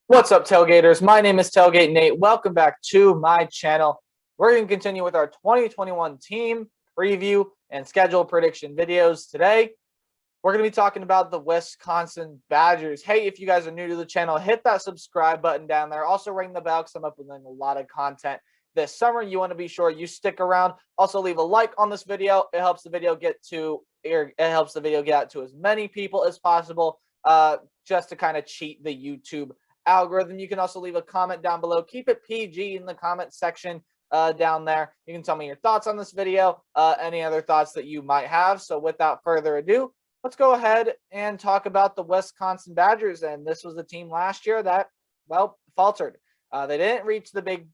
What's up, Tailgaters? My name is Tailgate Nate. Welcome back to my channel. We're going to continue with our 2021 team preview and schedule prediction videos. Today, we're going to be talking about the Wisconsin Badgers. Hey, if you guys are new to the channel, hit that subscribe button down there. Also, ring the bell because I'm uploading a lot of content this summer. You want to be sure you stick around. Also, leave a like on this video. It helps the video get out to as many people as possible. Just to kind of cheat the YouTube algorithm. You can also leave a comment down below. Keep it PG in the comment section down there. You can tell me your thoughts on this video, any other thoughts that you might have. So without further ado, let's go ahead and talk about the Wisconsin Badgers. And this was the team last year that, well, faltered. They didn't reach the Big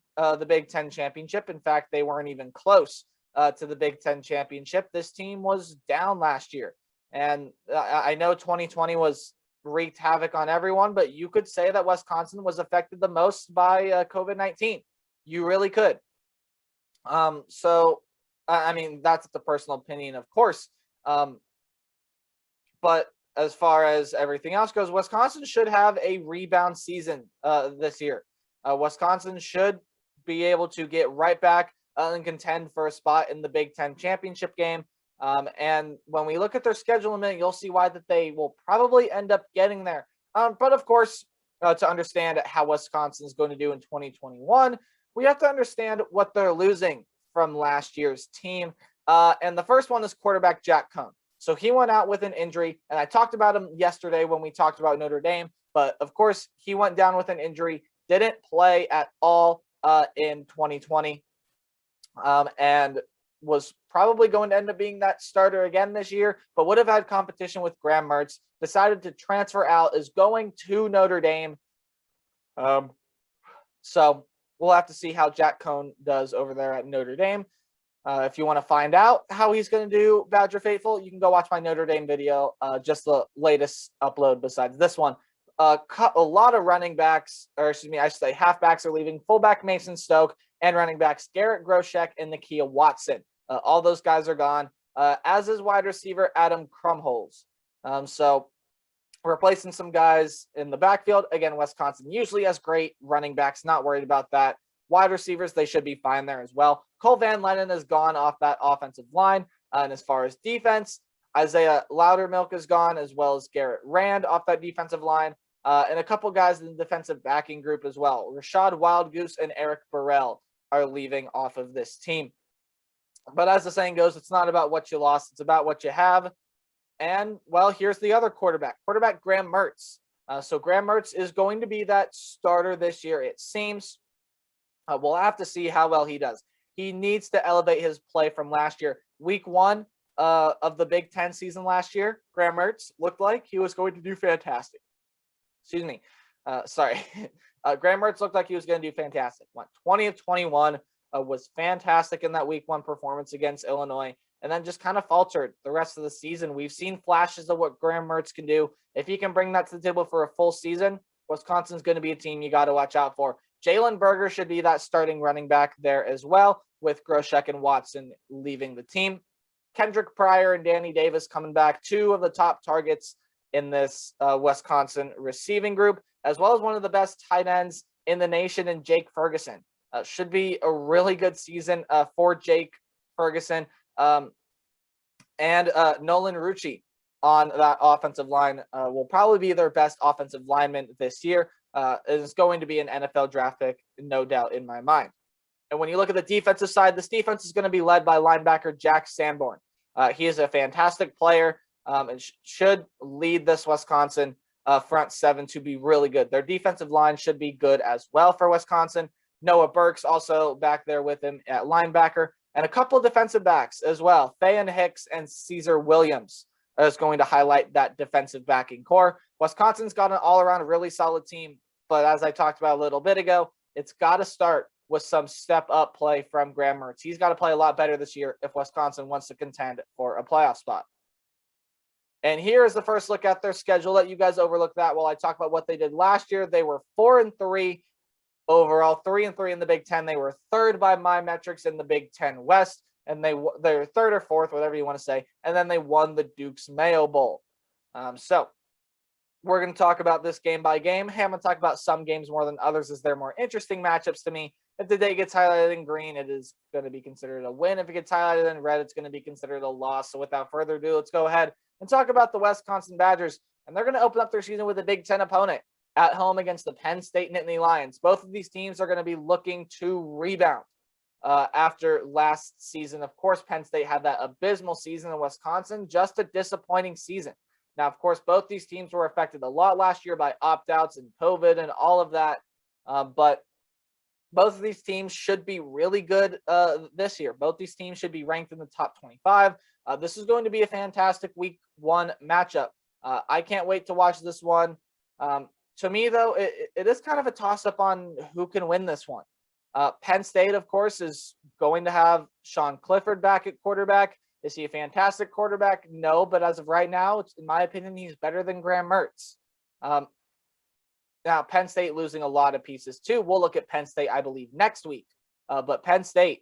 Ten championship. In fact, they weren't even close to the Big Ten championship. This team was down last year. And I know 2020 wreaked havoc on everyone, but you could say that Wisconsin was affected the most by COVID-19. You really could. So, I mean, that's the personal opinion, of course. But as far as everything else goes, Wisconsin should have a rebound season this year. Wisconsin should be able to get right back and contend for a spot in the Big Ten championship game. And when we look at their schedule in a minute, you'll see why that they will probably end up getting there. But of course, to understand how Wisconsin is going to do in 2021, we have to understand what they're losing from last year's team. And the first one is quarterback Jack Coan. So he went out with an injury, and I talked about him yesterday when we talked about Notre Dame. But of course, he went down with an injury, didn't play at all in 2020, and was probably going to end up being that starter again this year, but would have had competition with Graham Mertz, decided to transfer out, is going to Notre Dame. So we'll have to see how Jack Coan does over there at Notre Dame. If you want to find out how he's going to do, Badger Faithful, you can go watch my Notre Dame video, just the latest upload besides this one. A lot of running backs, or excuse me, I should say halfbacks are leaving. Fullback Mason Stoke and running backs Garrett Groshek and Nakia Watson. All those guys are gone, as is wide receiver Adam Krumholz. So replacing some guys in the backfield. Again, Wisconsin usually has great running backs, not worried about that. Wide receivers, they should be fine there as well. Cole Van Lennon is gone off that offensive line. And as far as defense, Isaiah Loudermilk is gone, as well as Garrett Rand off that defensive line. And a couple guys in the defensive backing group as well. Rashad Wildgoose and Eric Burrell are leaving off of this team. But as the saying goes, it's not about what you lost, it's about what you have. And, well, here's the other quarterback Graham Mertz. So Graham Mertz is going to be that starter this year, it seems. We'll have to see how well he does. He needs to elevate his play from last year. Week 1 of the Big Ten season last year, Graham Mertz looked like he was going to do fantastic. Excuse me. Sorry. Graham Mertz looked like he was going to do fantastic. Went 20 of 21. Was fantastic in that week 1 performance against Illinois, and then just kind of faltered the rest of the season. We've seen flashes of what Graham Mertz can do. If he can bring that to the table for a full season, Wisconsin's going to be a team you got to watch out for. Jalen Berger should be that starting running back there as well, with Groshek and Watson leaving the team. Kendrick Pryor and Danny Davis coming back, 2 of the top targets in this Wisconsin receiving group, as well as one of the best tight ends in the nation in Jake Ferguson. Should be a really good season for Jake Ferguson and Nolan Rucci on that offensive line will probably be their best offensive lineman this year. It is going to be an NFL draft pick, no doubt in my mind. And when you look at the defensive side, this defense is going to be led by linebacker Jack Sanborn. He is a fantastic player and should lead this Wisconsin front 7 to be really good. Their defensive line should be good as well for Wisconsin. Noah Burks also back there with him at linebacker, and a couple of defensive backs as well. Thayan Hicks and Caesar Williams is going to highlight that defensive backing core. Wisconsin's got an all-around really solid team, but as I talked about a little bit ago, it's got to start with some step-up play from Graham Mertz. He's got to play a lot better this year if Wisconsin wants to contend for a playoff spot. And here is the first look at their schedule. Let you guys overlook that while I talk about what they did last year. They were 4-3. Overall, 3-3 in the Big Ten. They were 3rd by my metrics in the Big Ten West, and they were 3rd or 4th, whatever you want to say. And then they won the Duke's Mayo Bowl. So we're going to talk about this game by game. Hey, I'm going to talk about some games more than others as they're more interesting matchups to me. If the day gets highlighted in green, it is going to be considered a win. If it gets highlighted in red, it's going to be considered a loss. So without further ado, let's go ahead and talk about the Wisconsin Badgers. And they're going to open up their season with a Big Ten opponent at home against the Penn State Nittany Lions. Both of these teams are going to be looking to rebound after last season. Of course, Penn State had that abysmal season in Wisconsin, just a disappointing season. Now, of course, both these teams were affected a lot last year by opt-outs and COVID and all of that. But both of these teams should be really good this year. Both these teams should be ranked in the top 25. This is going to be a fantastic week one matchup. I can't wait to watch this one. To me, though, it is kind of a toss-up on who can win this one. Penn State, of course, is going to have Sean Clifford back at quarterback. Is he a fantastic quarterback? No, but as of right now, in my opinion, he's better than Graham Mertz. Now, Penn State losing a lot of pieces too. We'll look at Penn State, I believe, next week. But Penn State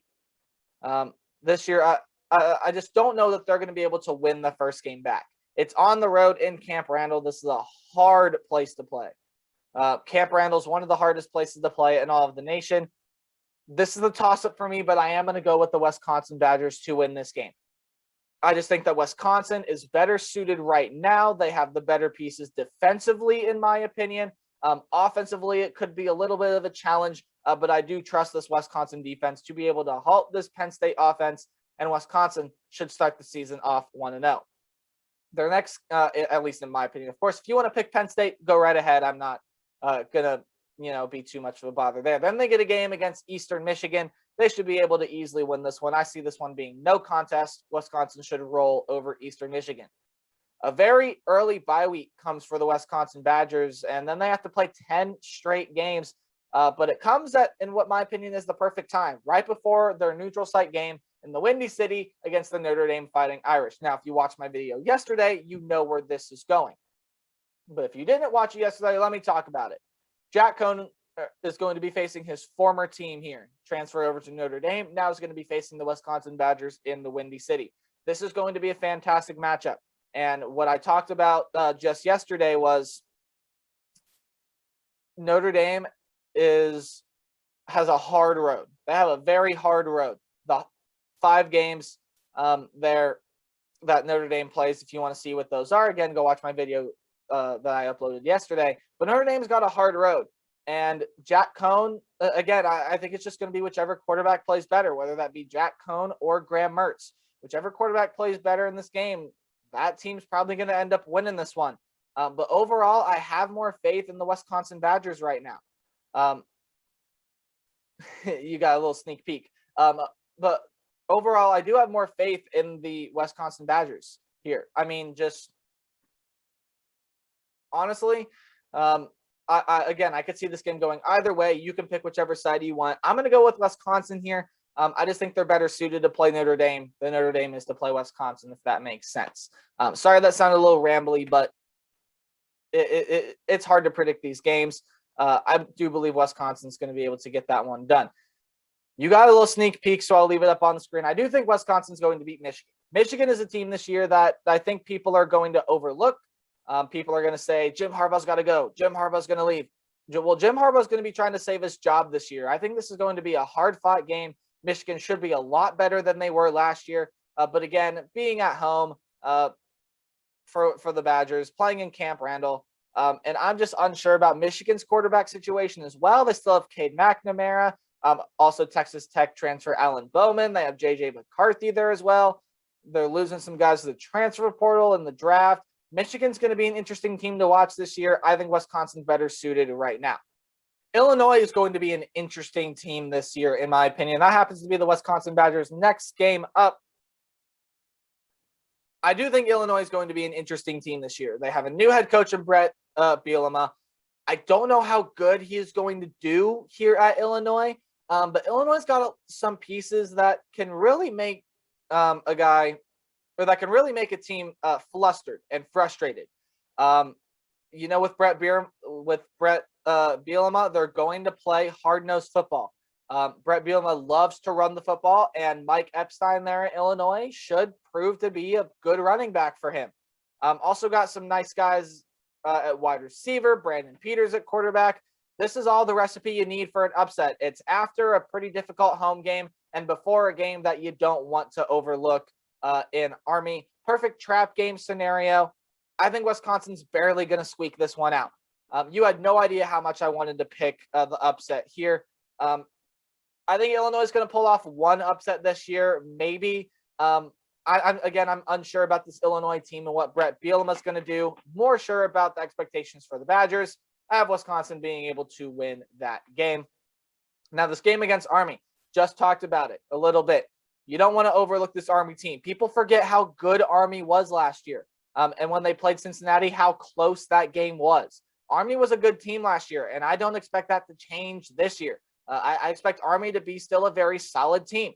this year, I just don't know that they're going to be able to win the first game back. It's on the road in Camp Randall. This is a hard place to play. Camp Randall is one of the hardest places to play in all of the nation. This is a toss-up for me, but I am going to go with the Wisconsin Badgers to win this game. I just think that Wisconsin is better suited right now. They have the better pieces defensively, in my opinion. Offensively, it could be a little bit of a challenge, but I do trust this Wisconsin defense to be able to halt this Penn State offense, and Wisconsin should start the season off 1-0. Their next, at least in my opinion, of course, if you want to pick Penn State, go right ahead. I'm not going to be too much of a bother there. Then they get a game against Eastern Michigan. They should be able to easily win this one. I see this one being no contest. Wisconsin should roll over Eastern Michigan. A very early bye week comes for the Wisconsin Badgers, and then they have to play 10 straight games. But it comes at, in what my opinion is the perfect time, right before their neutral site game in the Windy City against the Notre Dame Fighting Irish. Now, if you watched my video yesterday, you know where this is going. But if you didn't watch it yesterday, let me talk about it. Jack Cohn is going to be facing his former team here, transfer over to Notre Dame. Now is going to be facing the Wisconsin Badgers in the Windy City. This is going to be a fantastic matchup. And what I talked about just yesterday was Notre Dame has a hard road. They have a very hard road. The 5 games there that Notre Dame plays, if you want to see what those are, again, go watch my video that I uploaded yesterday. But Notre Dame's got a hard road. And Jack Cohn, again, I think it's just going to be whichever quarterback plays better, whether that be Jack Cohn or Graham Mertz. Whichever quarterback plays better in this game, that team's probably going to end up winning this one. But overall, I have more faith in the Wisconsin Badgers right now. You got a little sneak peek. But overall, I do have more faith in the Wisconsin Badgers here. I mean, just honestly, I could see this game going either way. You can pick whichever side you want. I'm going to go with Wisconsin here. I just think they're better suited to play Notre Dame than Notre Dame is to play Wisconsin, if that makes sense. Sorry that sounded a little rambly, but it's hard to predict these games. I do believe Wisconsin's going to be able to get that one done. You got a little sneak peek, so I'll leave it up on the screen. I do think Wisconsin's going to beat Michigan. Michigan is a team this year that I think people are going to overlook. People are going to say, Jim Harbaugh's got to go. Jim Harbaugh's going to leave. Well, Jim Harbaugh's going to be trying to save his job this year. I think this is going to be a hard-fought game. Michigan should be a lot better than they were last year. But again, being at home for the Badgers, playing in Camp Randall, and I'm just unsure about Michigan's quarterback situation as well. They still have Cade McNamara, also Texas Tech transfer Alan Bowman. They have J.J. McCarthy there as well. They're losing some guys to the transfer portal and the draft. Michigan's going to be an interesting team to watch this year. I think Wisconsin's better suited right now. Illinois is going to be an interesting team this year, in my opinion. That happens to be the Wisconsin Badgers' next game up. I do think Illinois is going to be an interesting team this year. They have a new head coach in Brett Bielema. I don't know how good he is going to do here at Illinois, but Illinois's got some pieces that can really make that can really make a team flustered and frustrated. With Brett Bielema, they're going to play hard-nosed football. Brett Bielema loves to run the football, and Mike Epstein there in Illinois should prove to be a good running back for him. Also got some nice guys at wide receiver, Brandon Peters at quarterback. This is all the recipe you need for an upset. It's after a pretty difficult home game and before a game that you don't want to overlook in Army. Perfect trap game scenario. I think Wisconsin's barely going to squeak this one out. You had no idea how much I wanted to pick the upset here. I think Illinois is going to pull off one upset this year, maybe. I'm unsure about this Illinois team and what Brett Bielema is going to do. More sure about the expectations for the Badgers. I have Wisconsin being able to win that game. Now, this game against Army, just talked about it a little bit. You don't want to overlook this Army team. People forget how good Army was last year. And when they played Cincinnati, how close that game was. Army was a good team last year, and I don't expect that to change this year. I expect Army to be still a very solid team.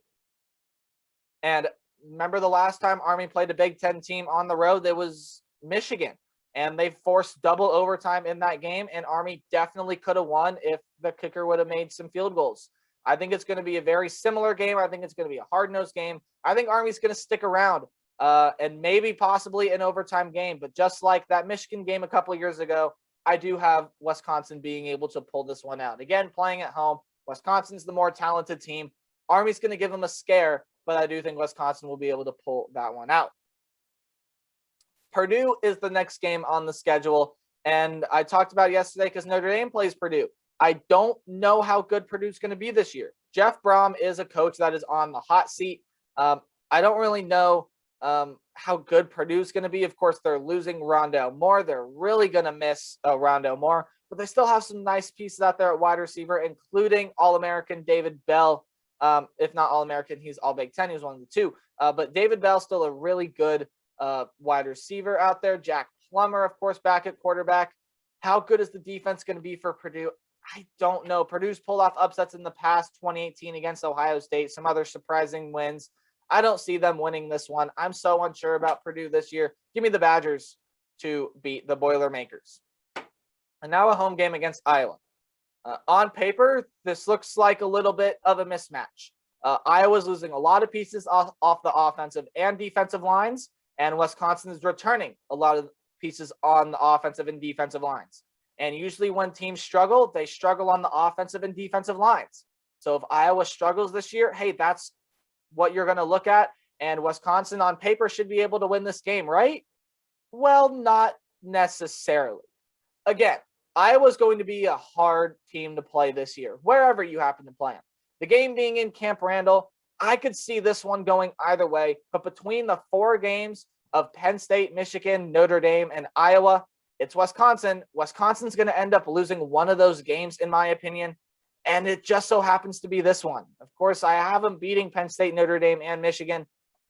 And remember the last time Army played a Big Ten team on the road, it was Michigan. And they forced double overtime in that game, and Army definitely could have won if the kicker would have made some field goals. I think it's going to be a very similar game. I think it's going to be a hard-nosed game. I think Army's going to stick around and maybe possibly an overtime game. But just like that Michigan game a couple of years ago, I do have Wisconsin being able to pull this one out. Again, playing at home, Wisconsin's the more talented team. Army's going to give them a scare, but I do think Wisconsin will be able to pull that one out. Purdue is the next game on the schedule, and I talked about it yesterday because Notre Dame plays Purdue. I don't know how good Purdue's going to be this year. Jeff Brom is a coach that is on the hot seat. I don't really know how good Purdue's going to be. Of course, they're losing Rondale Moore. They're really going to miss Rondale Moore, but they still have some nice pieces out there at wide receiver, including All-American David Bell. If not All-American, he's All Big Ten. He was one of the two. But David Bell's still a really good wide receiver out there. Jack Plummer, of course, back at quarterback. How good is the defense going to be for Purdue? I don't know. Purdue's pulled off upsets in the past, 2018 against Ohio State, some other surprising wins. I don't see them winning this one. I'm so unsure about Purdue this year. Give me the Badgers to beat the Boilermakers. And now a home game against Iowa. On paper, this looks like a little bit of a mismatch. Iowa's losing a lot of pieces off the offensive and defensive lines, and Wisconsin is returning a lot of pieces on the offensive and defensive lines. And usually when teams struggle, they struggle on the offensive and defensive lines. So if Iowa struggles this year, hey, that's what you're going to look at. And Wisconsin on paper should be able to win this game, right? Well, not necessarily. Again, Iowa's going to be a hard team to play this year, wherever you happen to play them. The game being in Camp Randall, I could see this one going either way. But between the 4 games of Penn State, Michigan, Notre Dame, and Iowa, it's Wisconsin. Wisconsin's going to end up losing one of those games, in my opinion. And it just so happens to be this one. Of course, I have them beating Penn State, Notre Dame, and Michigan.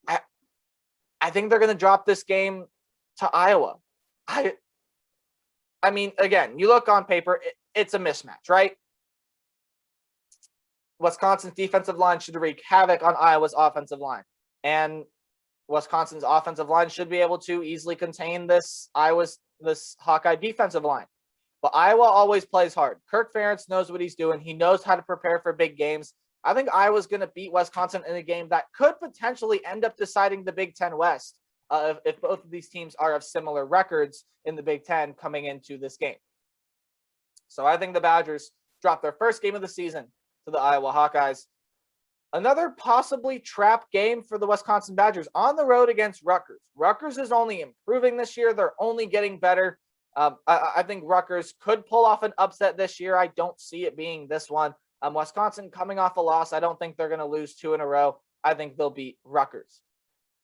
I think they're going to drop this game to Iowa. I mean, again, you look on paper, it's a mismatch, right? Wisconsin's defensive line should wreak havoc on Iowa's offensive line. And Wisconsin's offensive line should be able to easily contain this Hawkeye defensive line. But Iowa always plays hard. Kirk Ferentz knows what he's doing. He knows how to prepare for big games. I think Iowa's going to beat Wisconsin in a game that could potentially end up deciding the Big Ten West if both of these teams are of similar records in the Big Ten coming into this game. So I think the Badgers drop their first game of the season to the Iowa Hawkeyes. Another possibly trap game for the Wisconsin Badgers on the road against Rutgers. Rutgers is only improving this year. They're only getting better. I think Rutgers could pull off an upset this year. I don't see it being this one. Wisconsin coming off a loss. I don't think they're going to lose 2 in a row. I think they'll beat Rutgers.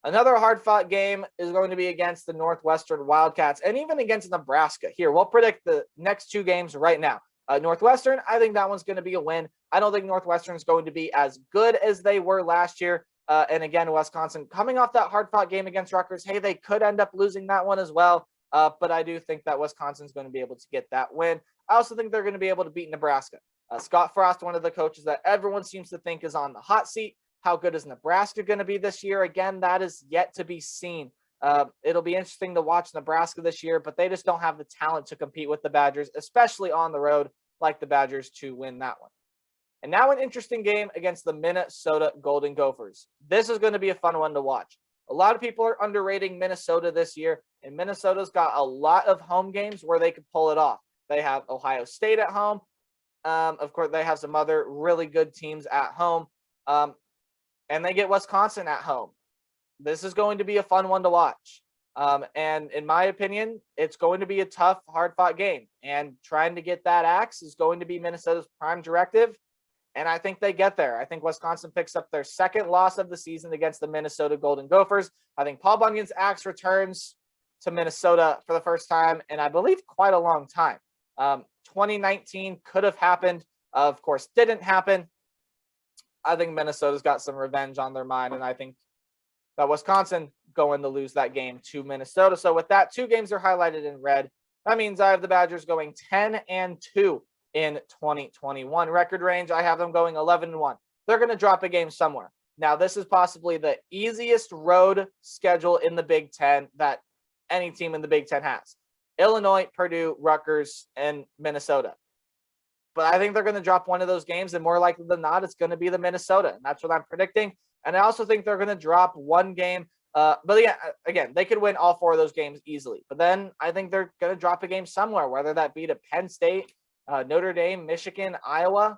Another hard-fought game is going to be against the Northwestern Wildcats and even against Nebraska. Here, we'll predict the next 2 games right now. Northwestern, I think that one's going to be a win. I don't think Northwestern is going to be as good as they were last year. And again, Wisconsin coming off that hard-fought game against Rutgers, hey, they could end up losing that one as well. But I do think that Wisconsin's going to be able to get that win. I also think they're going to be able to beat Nebraska. Scott Frost, one of the coaches that everyone seems to think is on the hot seat. How good is Nebraska going to be this year? Again, that is yet to be seen. It'll be interesting to watch Nebraska this year, but they just don't have the talent to compete with the Badgers, especially on the road like the Badgers, to win that one. And now an interesting game against the Minnesota Golden Gophers. This is going to be a fun one to watch. A lot of people are underrating Minnesota this year. And Minnesota's got a lot of home games where they could pull it off. They have Ohio State at home. Of course, they have some other really good teams at home. And they get Wisconsin at home. This is going to be a fun one to watch. And in my opinion, it's going to be a tough, hard-fought game. And trying to get that axe is going to be Minnesota's prime directive. And I think they get there. I think Wisconsin picks up their second loss of the season against the Minnesota Golden Gophers. I think Paul Bunyan's axe returns to Minnesota for the first time in, I believe, quite a long time. 2019 could have happened. Of course, didn't happen. I think Minnesota's got some revenge on their mind, and I think that Wisconsin going to lose that game to Minnesota. So with that, 2 games are highlighted in red. That means I have the Badgers going 10-2 in 2021. Record range, I have them going 11-1. They're going to drop a game somewhere. Now, this is possibly the easiest road schedule in the Big Ten that any team in the Big Ten has. Illinois, Purdue, Rutgers, and Minnesota. But I think they're going to drop one of those games, and more likely than not, it's going to be the Minnesota. And that's what I'm predicting. And I also think they're going to drop one game. But again, they could win all 4 of those games easily. But then I think they're going to drop a game somewhere, whether that be to Penn State, Notre Dame, Michigan, Iowa.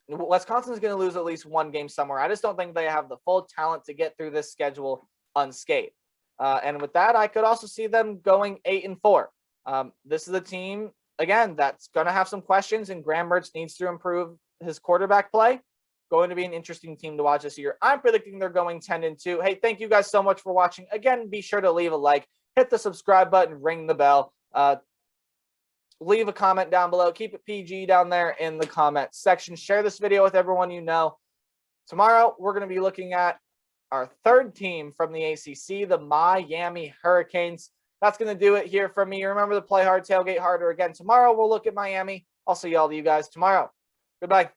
Wisconsin's going to lose at least one game somewhere. I just don't think they have the full talent to get through this schedule unscathed. And with that, I could also see them going 8-4. This is a team, again, that's going to have some questions, and Graham Mertz needs to improve his quarterback play. Going to be an interesting team to watch this year. I'm predicting they're going 10-2. Hey, thank you guys so much for watching. Again, be sure to leave a like, hit the subscribe button, ring the bell. Leave a comment down below. Keep it PG down there in the comment section. Share this video with everyone you know. Tomorrow, we're going to be looking at our 3rd team from the ACC, the Miami Hurricanes. That's going to do it here from me. Remember to play hard, tailgate harder. Again, tomorrow we'll look at Miami. I'll see all of you guys tomorrow. Goodbye.